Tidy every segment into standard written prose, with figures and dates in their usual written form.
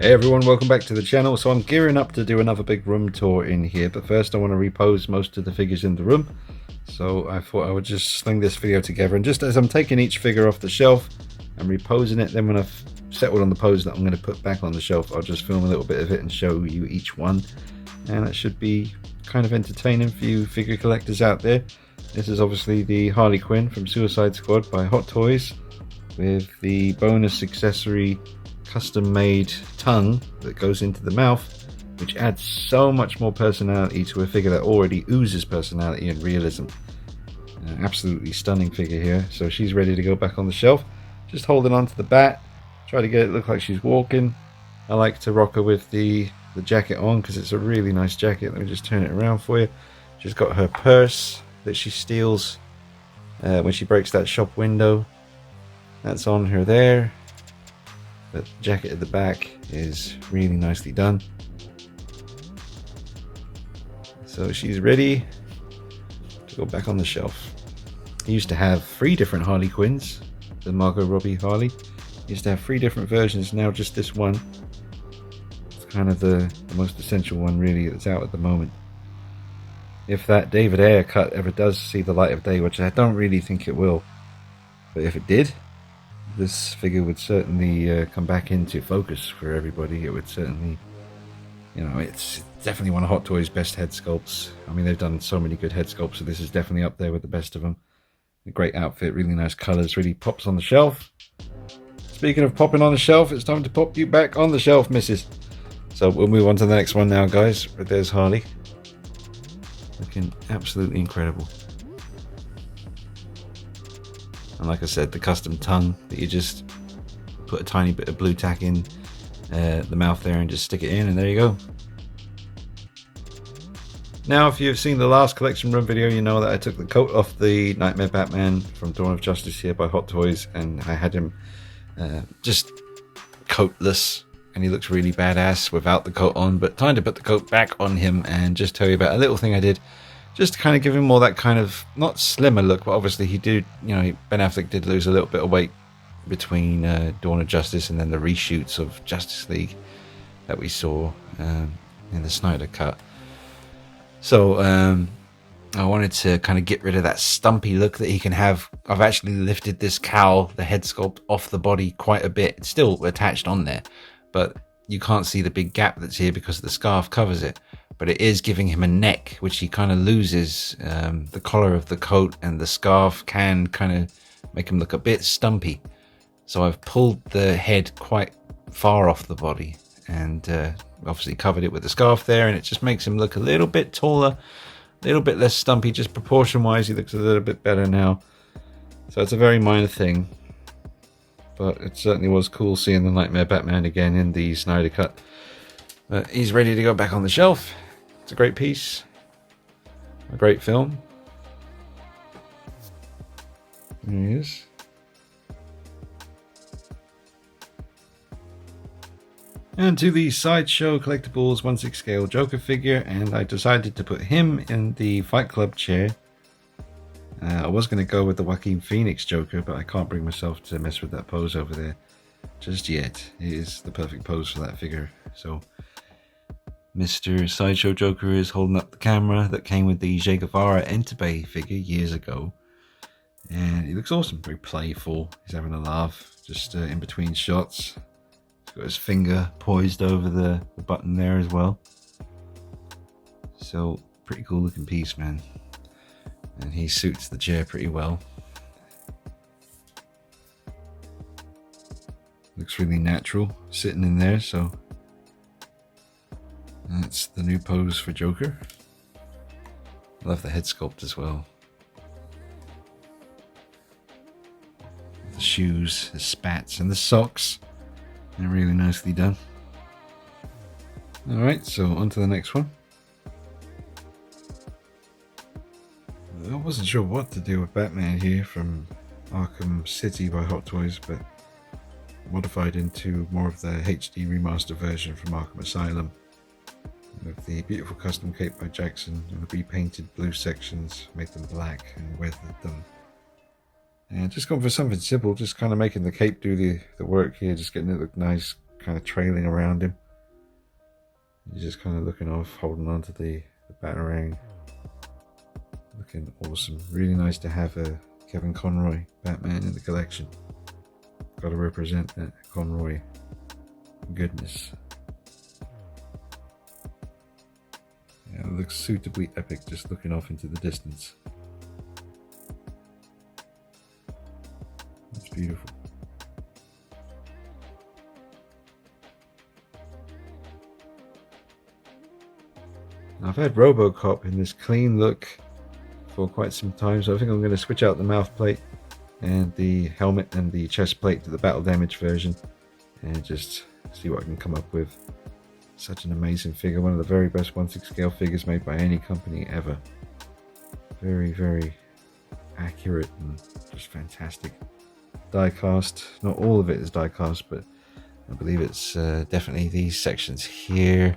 Hey everyone, welcome back to the channel. So I'm gearing up to do another big room tour in here, but first I want to repose most of the figures in the room. So I thought I would just sling this video together, and just as I'm taking each figure off the shelf and reposing it, then when I've settled on the pose that I'm going to put back on the shelf, I'll just film a little bit of it and show you each one, and that should be kind of entertaining for you figure collectors out there. This is obviously the Harley Quinn from Suicide Squad by Hot Toys, with the bonus accessory custom made tongue that goes into the mouth, which adds so much more personality to a figure that already oozes personality and realism. Absolutely stunning figure here. So she's ready to go back on the shelf, just holding on to the bat, try to get it look like she's walking. I like to rock her with the jacket on because it's a really nice jacket. Let me just turn it around for you. She's got her purse that she steals when she breaks that shop window. That's on her there. The jacket at the back is really nicely done. So she's ready to go back on the shelf. He used to have 3 different Harley Quinns, the Margot Robbie Harley. He used to have 3 different versions, now just this one. It's kind of the most essential one really that's out at the moment. If that David Ayer cut ever does see the light of day, which I don't really think it will, but if it did, this figure would certainly come back into focus for everybody. It would certainly, you know, it's definitely one of Hot Toys' best head sculpts. I mean, they've done so many good head sculpts, so this is definitely up there with the best of them. A great outfit, really nice colors, really pops on the shelf. Speaking of popping on the shelf, it's time to pop you back on the shelf, missus. So we'll move on to the next one now, guys. But there's Harley. Looking absolutely incredible. And like I said, the custom tongue that you just put a tiny bit of blue tack in the mouth there and just stick it in, and there you go. Now, if you've seen the last collection room video, you know that I took the coat off the Nightmare Batman from Dawn of Justice here by Hot Toys, and I had him just coatless, and he looks really badass without the coat on. But time to put the coat back on him and just tell you about a little thing I did, just to kind of give him more that kind of, not slimmer look, but obviously he did, you know, Ben Affleck did lose a little bit of weight between Dawn of Justice and then the reshoots of Justice League that we saw in the Snyder Cut. So I wanted to kind of get rid of that stumpy look that he can have. I've actually lifted this cowl, the head sculpt, off the body quite a bit. It's still attached on there, but you can't see the big gap that's here because the scarf covers it. But it is giving him a neck, which he kind of loses. The collar of the coat and the scarf can kind of make him look a bit stumpy. So I've pulled the head quite far off the body and obviously covered it with the scarf there, and it just makes him look a little bit taller, a little bit less stumpy. Just proportion wise, he looks a little bit better now. So it's a very minor thing, but it certainly was cool seeing the Nightmare Batman again in the Snyder Cut. But he's ready to go back on the shelf. It's a great piece, a great film. There he is. And to the Sideshow Collectibles 1/6 scale Joker figure, and I decided to put him in the Fight Club chair. I was going to go with the Joaquin Phoenix Joker, but I can't bring myself to mess with that pose over there just yet. It is the perfect pose for that figure. So Mr. Sideshow Joker is holding up the camera that came with the Che Guevara Entebbe figure years ago. And he looks awesome, very playful. He's having a laugh just in between shots. He's got his finger poised over the button there as well. So, pretty cool looking piece, man. And he suits the chair pretty well. Looks really natural sitting in there, so that's the new pose for Joker. I love the head sculpt as well. The shoes, the spats, and the socks. They're really nicely done. Alright, so on to the next one. I wasn't sure what to do with Batman here from Arkham City by Hot Toys, but modified into more of the HD remaster version from Arkham Asylum, with the beautiful custom cape by Jackson and the repainted blue sections, made them black and weathered them. And just gone for something simple, just kind of making the cape do the work here, just getting it look nice, kind of trailing around him. He's just kind of looking off, holding on to the batarang. Looking awesome. Really nice to have a Kevin Conroy Batman in the collection. Got to represent that Conroy goodness. Yeah, it looks suitably epic just looking off into the distance. It's beautiful. Now, I've had Robocop in this clean look for quite some time, so I think I'm going to switch out the mouth plate and the helmet and the chest plate to the battle damage version and just see what I can come up with. Such an amazing figure, one of the very best 1/6 scale figures made by any company ever. Very, very accurate and just fantastic. Die cast, not all of it is die cast, but I believe it's definitely these sections here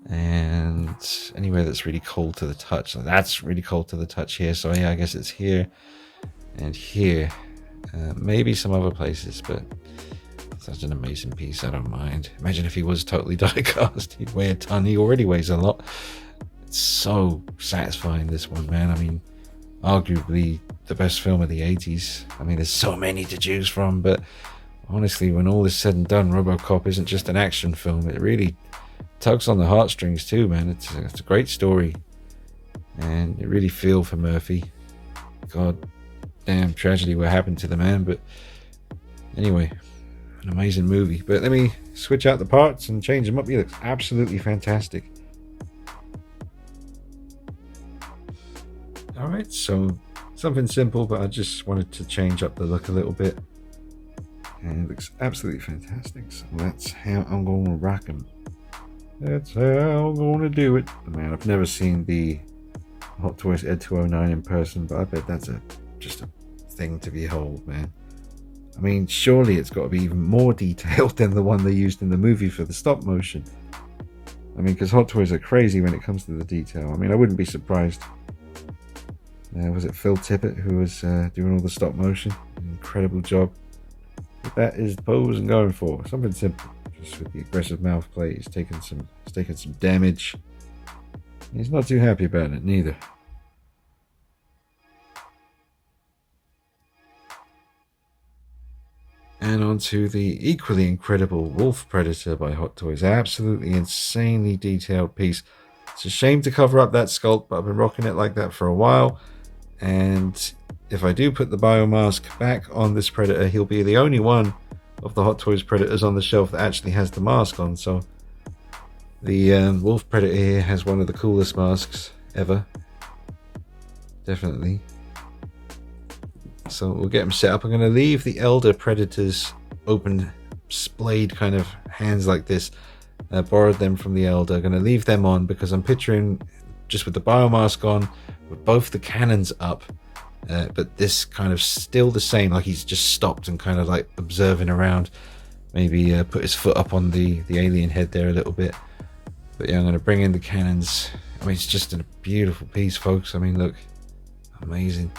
and anywhere that's really cold to the touch. So that's really cold to the touch here, so yeah, I guess it's here and here, maybe some other places, but such an amazing piece. I don't mind. Imagine if he was totally die cast. He'd weigh a ton. He already weighs a lot. It's so satisfying, this one, man. I mean, arguably the best film of the 80s. I mean, there's so many to choose from, but honestly, when all is said and done, Robocop isn't just an action film. It really tugs on the heartstrings too, man. It's a great story, and you really feel for Murphy. God damn tragedy what happened to the man, but anyway, an amazing movie. But let me switch out the parts and change them up. He looks absolutely fantastic. Alright, so something simple, but I just wanted to change up the look a little bit. And it looks absolutely fantastic. So that's how I'm going to rock him. That's how I'm going to do it. Man, I've never seen the Hot Toys Ed 209 in person, but I bet that's just a thing to behold, man. I mean, surely it's got to be even more detailed than the one they used in the movie for the stop motion. I mean, because Hot Toys are crazy when it comes to the detail. I mean, I wouldn't be surprised. Was it Phil Tippett who was doing all the stop motion? Incredible job. But that is the pose I'm going for. Something simple. Just with the aggressive mouth plate. He's taking some damage. He's not too happy about it, neither. And onto the equally incredible Wolf Predator by Hot Toys. Absolutely insanely detailed piece. It's a shame to cover up that sculpt, but I've been rocking it like that for a while. And if I do put the biomask back on this Predator, he'll be the only one of the Hot Toys Predators on the shelf that actually has the mask on. So the Wolf Predator here has one of the coolest masks ever. Definitely. So we'll get them set up. I'm going to leave the Elder Predators open, splayed kind of hands like this. Borrowed them from the Elder. I'm going to leave them on because I'm picturing just with the biomask on, with both the cannons up, but this kind of still the same, like he's just stopped and kind of like observing around. Maybe put his foot up on the alien head there a little bit. But yeah, I'm going to bring in the cannons. I mean, it's just a beautiful piece, folks. I mean, look, amazing.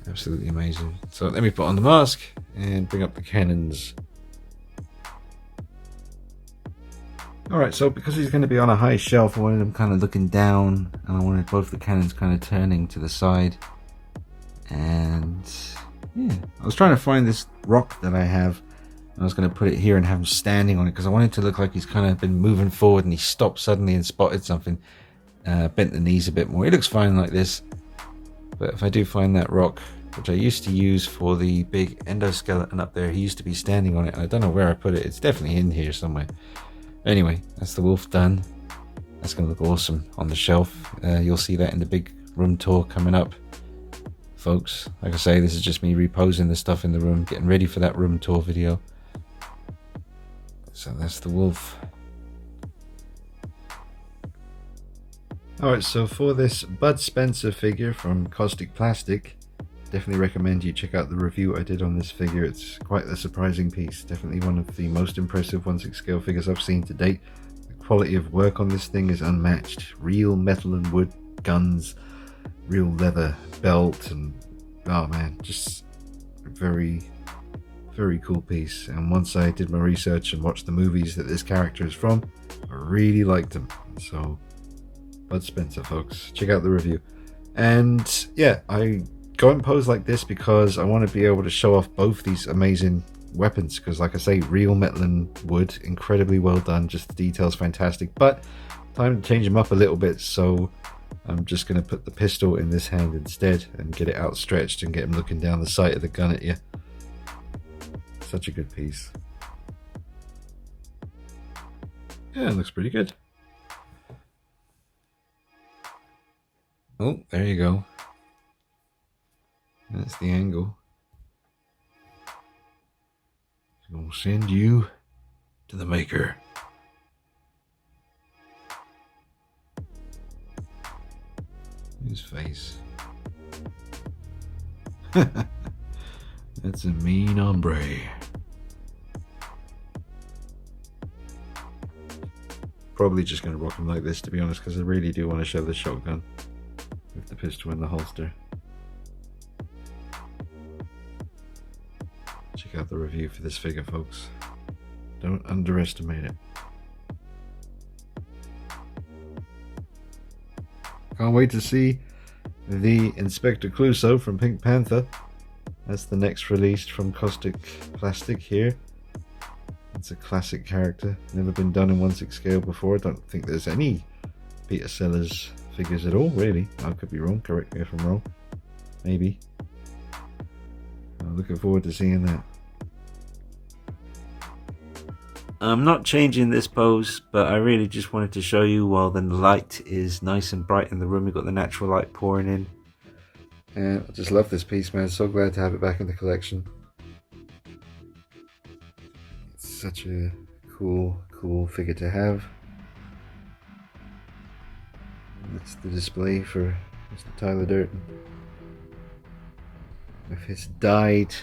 Absolutely amazing. So let me put on the mask and bring up the cannons. Alright, so because he's going to be on a high shelf, I wanted him kind of looking down, and I wanted both the cannons kind of turning to the side. And yeah, I was trying to find this rock that I have. I was going to put it here and have him standing on it because I wanted it to look like he's kind of been moving forward and he stopped suddenly and spotted something. Bent the knees a bit more. He looks fine like this. But if I do find that rock, which I used to use for the big endoskeleton up there, he used to be standing on it. And I don't know where I put it. It's definitely in here somewhere. Anyway, that's the wolf done. That's going to look awesome on the shelf. You'll see that in the big room tour coming up. Folks, like I say, this is just me reposing the stuff in the room, getting ready for that room tour video. So that's the wolf. Alright, so for this Bud Spencer figure from Caustic Plastic, definitely recommend you check out the review I did on this figure. It's quite a surprising piece. Definitely one of the most impressive 1/6 scale figures I've seen to date. The quality of work on this thing is unmatched. Real metal and wood guns, real leather belt, and oh man, just very, Very cool piece, and once I did my research and watched the movies that this character is from, I really liked him. So Bud Spencer, folks, check out the review. And yeah, I go and pose like this because I want to be able to show off both these amazing weapons, because like I say, real metal and wood, incredibly well done, just the details fantastic, but time to change them up a little bit. So I'm just going to put the pistol in this hand instead and get it outstretched and get him looking down the sight of the gun at you. Such a good piece. Yeah, it looks pretty good. Oh, there you go. That's the angle. I'll send you to the maker. His face. That's a mean hombre. Probably just going to rock him like this, to be honest, because I really do want to show the shotgun with the pistol in the holster. Check out the review for this figure, folks. Don't underestimate it. Can't wait to see the Inspector Clouseau from Pink Panther. That's the next released from Caustic Plastic here. It's a classic character, never been done in 1/6 scale before. I don't think there's any Peter Sellers figures at all, really. I could be wrong, correct me if I'm wrong. Maybe. I'm looking forward to seeing that. I'm not changing this pose, but I really just wanted to show you while the light is nice and bright in the room. We've got the natural light pouring in. And I just love this piece, man. So glad to have it back in the collection. It's such a cool figure to have. That's the display for Mr. Tyler Durden. With his dyed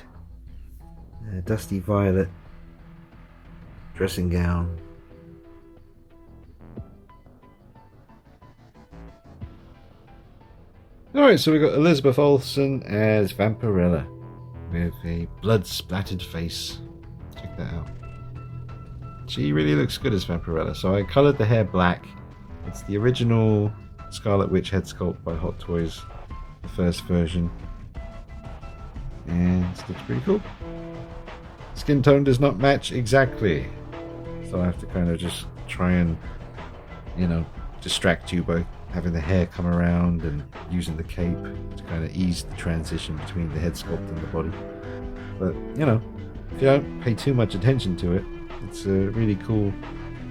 dusty violet dressing gown. Alright, so we've got Elizabeth Olsen as Vampirella with a blood-splattered face. Check that out. She really looks good as Vampirella. So I coloured the hair black. It's the original Scarlet Witch head sculpt by Hot Toys, the first version. And it looks pretty cool. Skin tone does not match exactly. So I have to kind of just try and, you know, distract you by having the hair come around and using the cape to kind of ease the transition between the head sculpt and the body. But, you know, if you don't pay too much attention to it, it's a really cool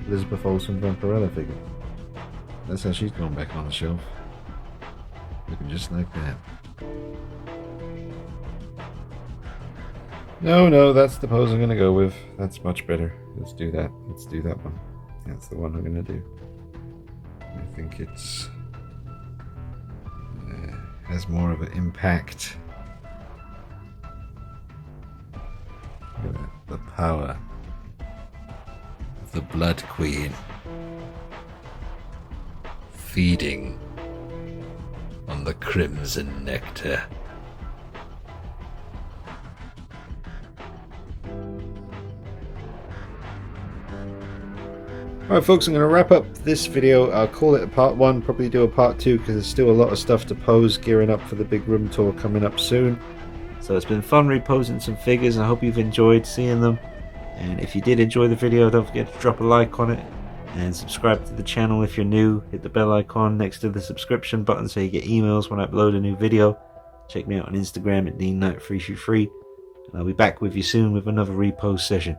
Elizabeth Olsen Vampirella figure. That's how she's gone back on the shelf. Looking just like that. No, that's the pose I'm going to go with. That's much better. Let's do that. Let's do that one. That's the one I'm going to do. I think it's has more of an impact. Look at that. The power of the Blood Queen feeding on the crimson nectar. Alright folks, I'm going to wrap up this video. I'll call it a part 1, probably do a part 2 because there's still a lot of stuff to pose, gearing up for the big room tour coming up soon. So it's been fun reposing some figures. I hope you've enjoyed seeing them. And if you did enjoy the video, don't forget to drop a like on it. And subscribe to the channel if you're new. Hit the bell icon next to the subscription button so you get emails when I upload a new video. Check me out on Instagram at DeanKnight333. And I'll be back with you soon with another repose session.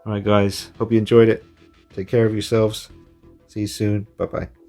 Alright guys, hope you enjoyed it. Take care of yourselves. See you soon. Bye bye.